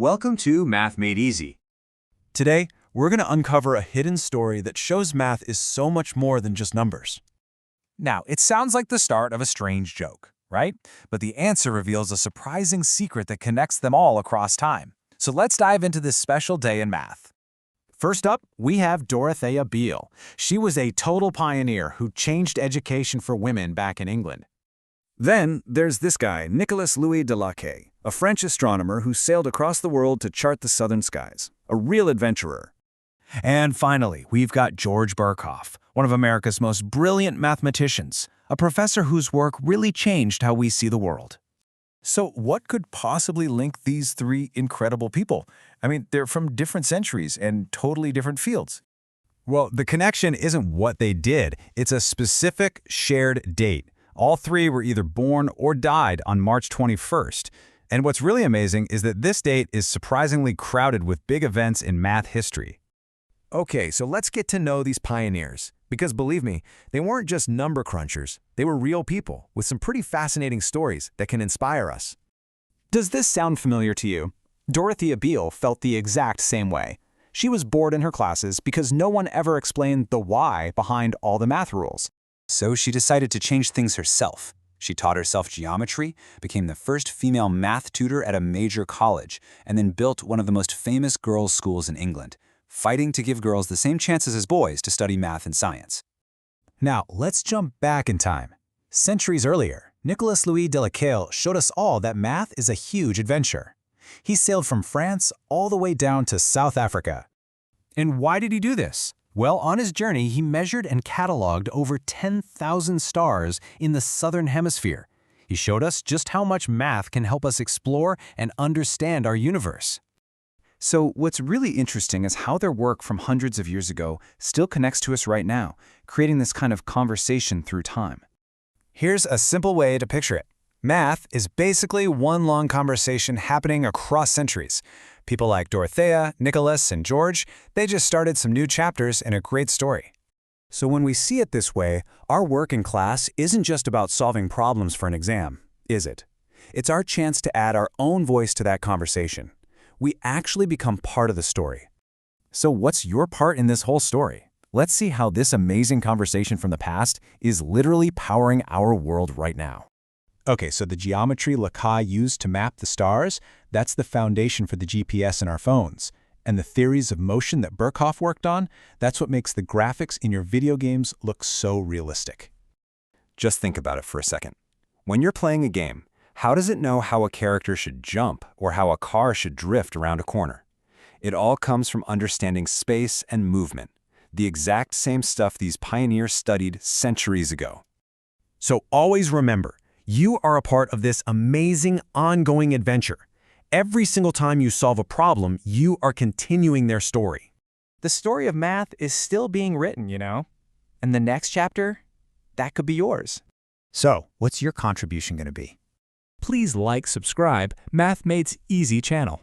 Welcome to Math Made Easy. Today, we're going to uncover a hidden story that shows math is so much more than just numbers. Now, it sounds like the start of a strange joke, right? But the answer reveals a surprising secret that connects them all across time. So let's dive into this special day in math. First up, we have Dorothea Beale. She was a total pioneer who changed education for women back in England. Then there's this guy, Nicolas-Louis de Lacaille, a French astronomer who sailed across the world to chart the southern skies. A real adventurer. And finally, we've got George Birkhoff, one of America's most brilliant mathematicians, a professor whose work really changed how we see the world. So what could possibly link these three incredible people? I mean, they're from different centuries and totally different fields. Well, the connection isn't what they did, it's a specific shared date. All three were either born or died on March 21st. And what's really amazing is that this date is surprisingly crowded with big events in math history. Okay, so let's get to know these pioneers. Because believe me, they weren't just number crunchers. They were real people with some pretty fascinating stories that can inspire us. Does this sound familiar to you? Dorothea Beale felt the exact same way. She was bored in her classes because no one ever explained the why behind all the math rules. So she decided to change things herself. She taught herself geometry, became the first female math tutor at a major college, and then built one of the most famous girls' schools in England, fighting to give girls the same chances as boys to study math and science. Now, let's jump back in time. Centuries earlier, Nicolas-Louis de Lacaille showed us all that math is a huge adventure. He sailed from France all the way down to South Africa. And why did he do this? Well, on his journey, he measured and cataloged over 10,000 stars in the southern hemisphere. He showed us just how much math can help us explore and understand our universe. So what's really interesting is how their work from hundreds of years ago still connects to us right now, creating this kind of conversation through time. Here's a simple way to picture it. Math is basically one long conversation happening across centuries. People like Dorothea, Nicholas, and George, they just started some new chapters in a great story. So when we see it this way, our work in class isn't just about solving problems for an exam, is it? It's our chance to add our own voice to that conversation. We actually become part of the story. So what's your part in this whole story? Let's see how this amazing conversation from the past is literally powering our world right now. Okay, so the geometry Lacaille used to map the stars, that's the foundation for the GPS in our phones. And the theories of motion that Birkhoff worked on, that's what makes the graphics in your video games look so realistic. Just think about it for a second. When you're playing a game, how does it know how a character should jump or how a car should drift around a corner? It all comes from understanding space and movement, the exact same stuff these pioneers studied centuries ago. So always remember, you are a part of this amazing, ongoing adventure. Every single time you solve a problem, you are continuing their story. The story of math is still being written, you know? And the next chapter, that could be yours. So, what's your contribution going to be? Please like, subscribe, Math Made Easy channel.